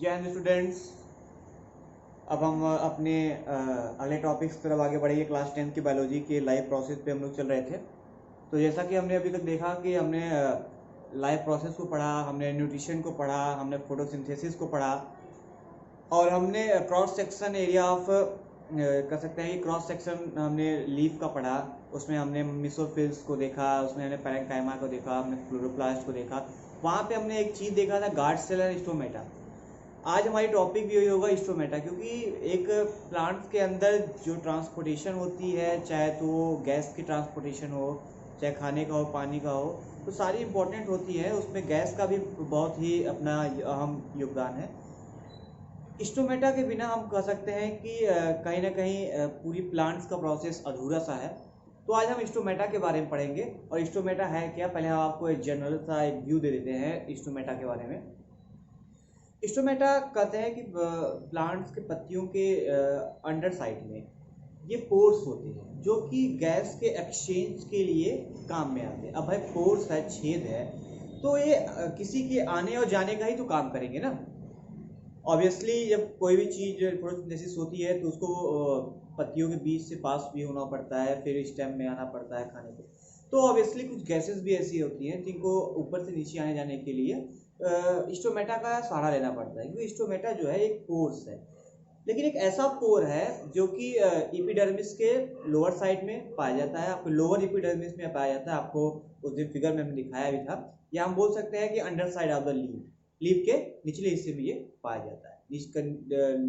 जय हिंद स्टूडेंट्स। अब हम अपने अगले टॉपिक्स की तरफ आगे बढ़ेंगे। क्लास 10 की बायोलॉजी के लाइफ प्रोसेस पे हम लोग चल रहे थे। तो जैसा कि हमने अभी तक देखा कि हमने लाइफ प्रोसेस को पढ़ा, हमने न्यूट्रिशन को पढ़ा, हमने फोटोसिंथेसिस को पढ़ा और हमने क्रॉस सेक्शन एरिया ऑफ कर सकते हैं कि क्रॉस सेक्शन हमने लीफ का पढ़ा। उसमें हमने मिसोफिल्स को देखा, उसमें हमने पैरेंकाइमा को देखा, हमने क्लोरोप्लास्ट को देखा। वहाँ पे हमने एक चीज़ देखा था, गार्ड सेल और स्टोमेटा। आज हमारी टॉपिक भी यही होगा, स्टोमेटा। क्योंकि एक प्लांट्स के अंदर जो ट्रांसपोर्टेशन होती है, चाहे तो वो गैस की ट्रांसपोर्टेशन हो, चाहे खाने का हो, पानी का हो, तो सारी इंपॉर्टेंट होती है। उसमें गैस का भी बहुत ही अपना अहम योगदान है। स्टोमेटा के बिना हम कह सकते हैं कि कहीं ना कहीं पूरी प्लांट्स का प्रोसेस अधूरा सा है। तो आज हम स्टोमेटा के बारे में पढ़ेंगे। और स्टोमेटा है क्या, पहले हम आपको एक जनरल सा एक व्यू दे देते हैं स्टोमेटा के बारे में। स्टोमेटा कहते हैं कि प्लांट्स के पत्तियों के अंडर साइड में ये पोर्स होते हैं जो कि गैस के एक्सचेंज के लिए काम में आते हैं। अब भाई पोर्स है, छेद है, तो ये किसी के आने और जाने का ही तो काम करेंगे ना। ऑब्वियसली जब कोई भी चीज़ फोटोसिंथेसिस होती है तो उसको पत्तियों के बीच से पास भी होना पड़ता है, फिर स्टेम में आना पड़ता है खाने को। तो ऑब्वियसली कुछ गैसेस भी ऐसी होती हैं जिनको ऊपर से नीचे आने जाने के लिए स्टोमेटा का सहारा लेना पड़ता है। क्योंकि स्टोमेटा जो है एक पोर्स है, लेकिन एक ऐसा पोर है जो कि एपिडर्मिस के लोअर साइड में पाया जाता है। आपको लोअर एपिडर्मिस में पाया जाता है। आपको उस दिन फिगर में हमने दिखाया भी था। या हम बोल सकते हैं कि under side of the leaf, leaf के निचले हिस्से में ये पाया जाता है।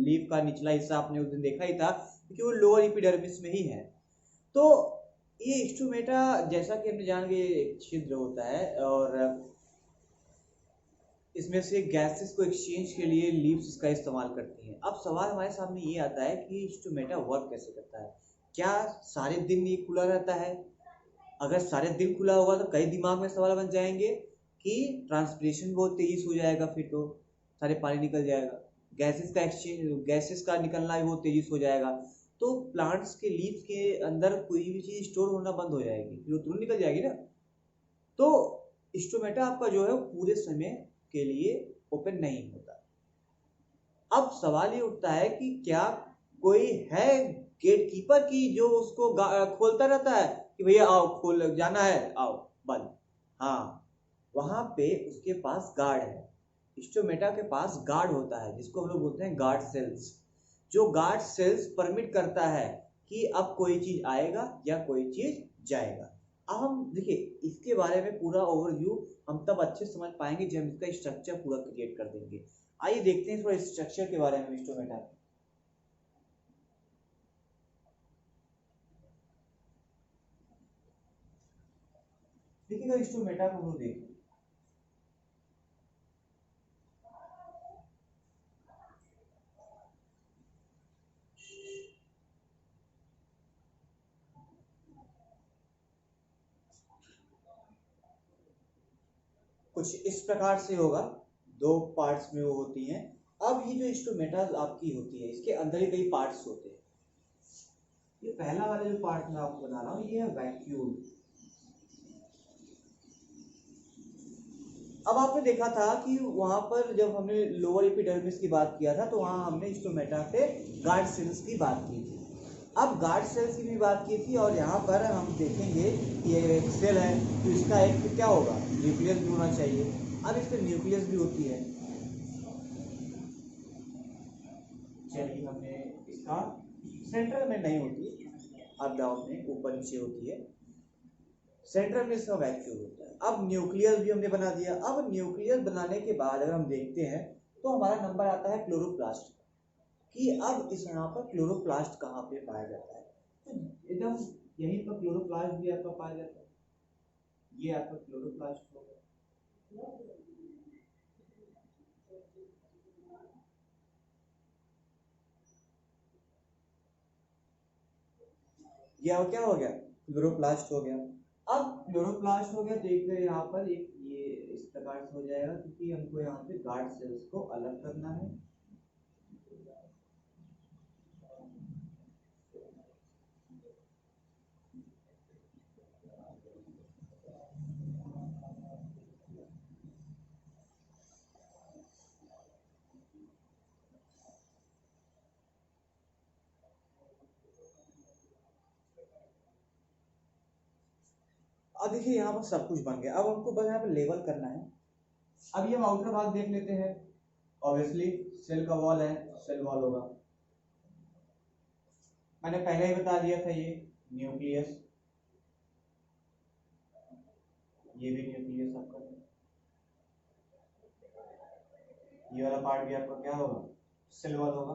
लीफ का निचला हिस्सा आपने उस दिन देखा ही था, क्योंकि वो लोअर एपिडर्मिस में ही है। तो ये स्टोमेटा, जैसा कि हमने जान के छिद्र होता है और इसमें से गैसेस को एक्सचेंज के लिए लीव्स इसका इस्तेमाल करती हैं। अब सवाल हमारे सामने ये आता है कि स्टोमेटा वर्क कैसे करता है। क्या सारे दिन ये खुला रहता है? अगर सारे दिन खुला होगा तो कई दिमाग में सवाल बन जाएंगे कि ट्रांसपिरेशन बहुत तेजी से हो जाएगा, फिर तो सारे पानी निकल जाएगा, गैसेस का एक्सचेंज, गैसेस का निकलना भी बहुत तेजी से हो जाएगा। तो प्लांट्स के लीफ के अंदर कोई भी चीज़ स्टोर होना बंद हो जाएगी, फिर वो तुरंत निकल जाएगी ना। तो स्टोमेटा आपका जो है पूरे समय के लिए ओपन नहीं होता। अब सवाल ये उठता है कि क्या कोई है गेटकीपर की जो उसको खोलता रहता है कि भैया आओ, खोल जाना है, आओ बंद। हाँ, वहां पे उसके पास गार्ड है। स्टोमेटा के पास गार्ड होता है जिसको हम लोग बोलते हैं गार्ड सेल्स। जो गार्ड सेल्स परमिट करता है कि अब कोई चीज आएगा या कोई चीज जाएगा। अब हम देखिए इसके बारे में पूरा ओवरव्यू हम तब अच्छे समझ पाएंगे जब हम इसका स्ट्रक्चर पूरा क्रिएट कर देंगे। आइए देखते हैं थोड़ा स्ट्रक्चर के बारे में स्टोमेटा। देखिएगा स्टोमेटा को हम लोग देखें, कुछ इस प्रकार से होगा। दो पार्ट्स में वो होती हैं। अब ये जो स्टोमेटा आपकी होती है, इसके अंदर ही कई पार्ट्स होते हैं। ये पहला वाला जो पार्ट मैं आपको बता रहा हूँ, ये है वैक्यूल। अब आपने देखा था कि वहां पर जब हमने लोअर एपिडर्मिस की बात किया था तो वहां हमने स्टोमेटा पे गार्ड सेल्स की बात की थी। अब गार्ड सेल्स की भी बात की थी और यहाँ पर हम देखेंगे कि ये एक सेल है तो इसका एक क्या होगा, न्यूक्लियस भी होना चाहिए। अब इसमें न्यूक्लियस भी होती है। चलिए, हमने इसका सेंटर में नहीं होती, अप डाउन में ऊपर नीचे होती है। सेंटर में इसका वैक्यूल होता है। अब न्यूक्लियस भी हमने बना दिया। अब न्यूक्लियस बनाने के बाद अगर हम देखते हैं तो हमारा नंबर आता है क्लोरोप्लास्ट कि अब इस यहाँ पर क्लोरोप्लास्ट कहाँ पे पाया जाता है। तो एकदम यहीं पर क्लोरोप्लास्ट भी आपका पाया जाता है। ये आपका क्लोरोप्लास्ट होगा। ये क्या हो गया, क्लोरोप्लास्ट हो गया। अब क्लोरोप्लास्ट हो गया तो एक यहाँ पर एक ये इस प्रकार से हो जाएगा क्योंकि हमको यहाँ पे गार्ड सेल्स को अलग करना है। अब देखिए यहाँ पर सब कुछ बन गया, अब हमको बस यहाँ पर लेबल करना है। अब ये हम आउटर भाग देख लेते हैं। ऑब्वियसली सेल का वॉल है, सेल वॉल होगा, मैंने पहले ही बता दिया था। ये न्यूक्लियस, ये भी न्यूक्लियस आपका, ये वाला पार्ट भी आपका क्या होगा, सेल वॉल होगा।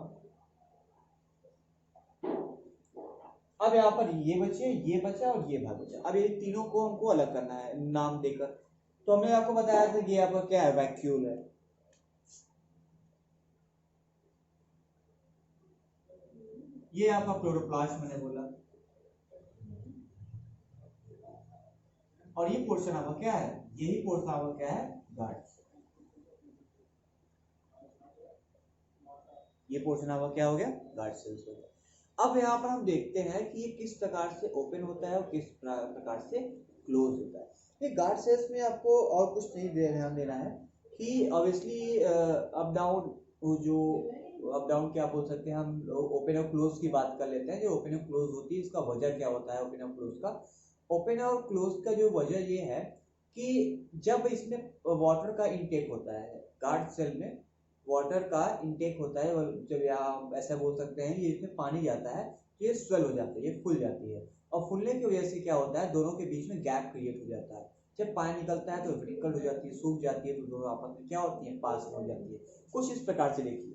अब यहाँ पर ये बचे, ये बचा और ये भाग बचा। अब ये तीनों को हमको अलग करना है नाम देकर। तो हमने आपको बताया था कि ये आपका क्या है, वैक्यूल है। ये आपका क्लोरोप्लास्ट मैंने बोला, और ये पोर्शन आपका क्या है, यही पोर्शन आपका क्या है, गार्ड। ये पोर्शन आपका क्या हो गया, गार्ड सेल्स हो गया। अब यहाँ पर हम देखते हैं कि ये किस प्रकार से ओपन होता है और किस प्रकार से क्लोज होता है। ये गार्ड सेल्स में आपको और कुछ नहीं ध्यान देना है कि ऑब्वियसली अप डाउन, जो अप डाउन क्या बोल सकते हैं हम, ओपन और क्लोज की बात कर लेते हैं। जो ओपन और क्लोज होती है इसका वजह क्या होता है ओपन और क्लोज का। ओपन और क्लोज का जो वजह ये है कि जब इसमें वाटर का इनटेक होता है, गार्ड सेल में वाटर का इनटेक होता है, और जब आप ऐसा बोल सकते हैं ये इसमें पानी जाता है तो ये स्वेल हो जाता है, ये फूल जाती है। और फूलने की वजह से क्या होता है, दोनों के बीच में गैप क्रिएट हो जाता है। जब पानी निकलता है तो फ्रिकल्ड हो जाती है, सूख जाती है, तो दोनों आपस में क्या होती है, पास हो जाती है। कुछ इस प्रकार से देखिए।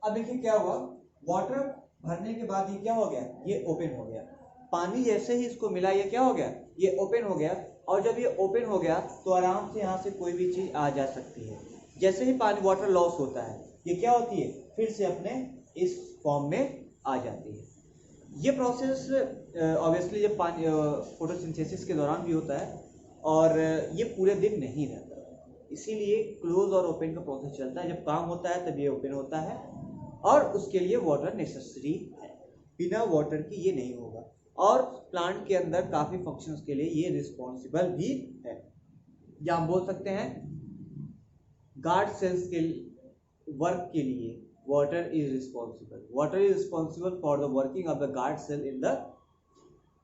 अब देखिए क्या हुआ, वाटर भरने के बाद ये क्या हो गया, ये ओपन हो गया। पानी जैसे ही इसको मिला ये क्या हो गया, ये ओपन हो गया। और जब ये ओपन हो गया तो आराम से यहाँ से कोई भी चीज आ जा सकती है। जैसे ही पानी वाटर लॉस होता है ये क्या होती है, फिर से अपने इस फॉर्म में आ जाती है। ये प्रोसेस ऑब्वियसली जब पानी फोटोसिंथेसिस के दौरान भी होता है, और ये पूरे दिन नहीं रहता, इसीलिए क्लोज और ओपन का प्रोसेस चलता है। जब काम होता है तब ये ओपन होता है, और उसके लिए वाटर नेसेसरी है, बिना वाटर की ये नहीं होगा। और प्लांट के अंदर काफी फंक्शंस के लिए ये रिस्पॉन्सिबल भी है, या हम बोल सकते हैं गार्ड सेल्स के वर्क के लिए water is responsible for the working of the guard cell in the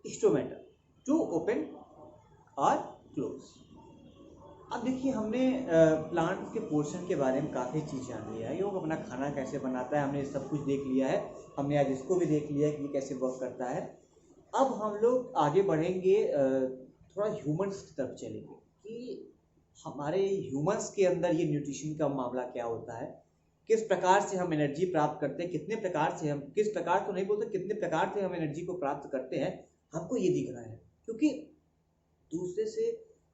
stomata to open और क्लोज। अब देखिए हमने प्लांट के पोर्शन के बारे में काफ़ी चीज़ जान लिया है। ये अपना खाना कैसे बनाता है हमने सब कुछ देख लिया है, हमने आज इसको भी देख लिया है कि कैसे वर्क करता है। अब हम लोग आगे बढ़ेंगे, थोड़ा ह्यूमंस की तरफ चलेंगे कि हमारे ह्यूमंस के अंदर ये न्यूट्रिशन का मामला क्या होता है, किस प्रकार से हम एनर्जी प्राप्त करते हैं, कितने प्रकार से हम, किस प्रकार तो नहीं बोलते, कितने प्रकार से हम एनर्जी को प्राप्त करते हैं, हमको ये दिख रहा है। क्योंकि दूसरे से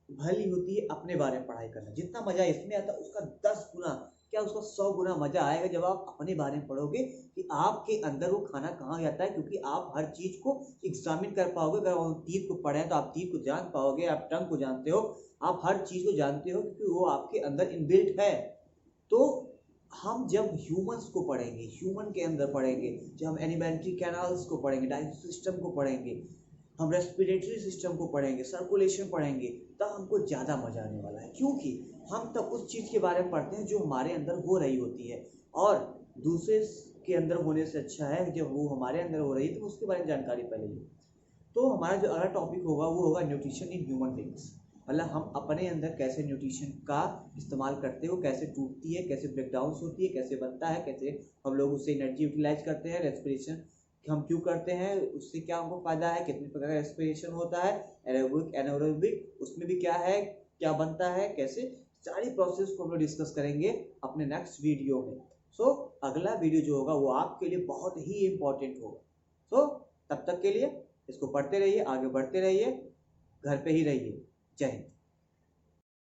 भली होती है अपने बारे में पढ़ाई करना। जितना मजा इसमें आता है उसका 10 गुना, क्या उसका 100 गुना मजा आएगा जब आप अपने बारे में पढ़ोगे कि आपके अंदर वो खाना कहाँ जाता है। क्योंकि आप हर चीज को एग्जामिन कर पाओगे। अगर आप तीर को पढ़े तो आप तीर को जान पाओगे, आप टंग को जानते हो, आप हर चीज को जानते हो, क्योंकि वो आपके अंदर इनबिल्ट है। तो हम जब ह्यूमंस को पढ़ेंगे, ह्यूमन के अंदर पढ़ेंगे, जब हम एलिमेंट्री कैनाल्स को पढ़ेंगे, डाइजेस्टिव सिस्टम को पढ़ेंगे, हम रेस्पिरेटरी सिस्टम को पढ़ेंगे, सर्कुलेशन पढ़ेंगे, तब हमको ज़्यादा मजा आने वाला है। क्योंकि हम तब उस चीज़ के बारे में पढ़ते हैं जो हमारे अंदर हो रही होती है, और दूसरे के अंदर होने से अच्छा है जब वो हमारे अंदर हो रही है तो उसके बारे में जानकारी पहले ही। तो हमारा जो अगला टॉपिक होगा वो होगा न्यूट्रिशन इन ह्यूमन बींग्स। मतलब हम अपने अंदर कैसे न्यूट्रिशन का इस्तेमाल करते हो, कैसे टूटती है, कैसे ब्रेकडाउन होती है, कैसे बनता है, कैसे हम लोग उससे एनर्जी यूटिलाइज करते हैं, रेस्पिरेशन हम क्यों करते हैं, उससे क्या हमको फायदा है, कितने प्रकार का रेस्पिरेशन होता है, एरोबिक एनारोबिक, उसमें भी क्या है, क्या बनता है, कैसे, सारी प्रोसेस को हम लोग डिस्कस करेंगे अपने नेक्स्ट वीडियो में। सो अगला वीडियो जो होगा वो आपके लिए बहुत ही इम्पोर्टेंट होगा। सो तब तक के लिए इसको पढ़ते रहिए, आगे बढ़ते रहिए, घर पे ही रहिए। जय हिंद।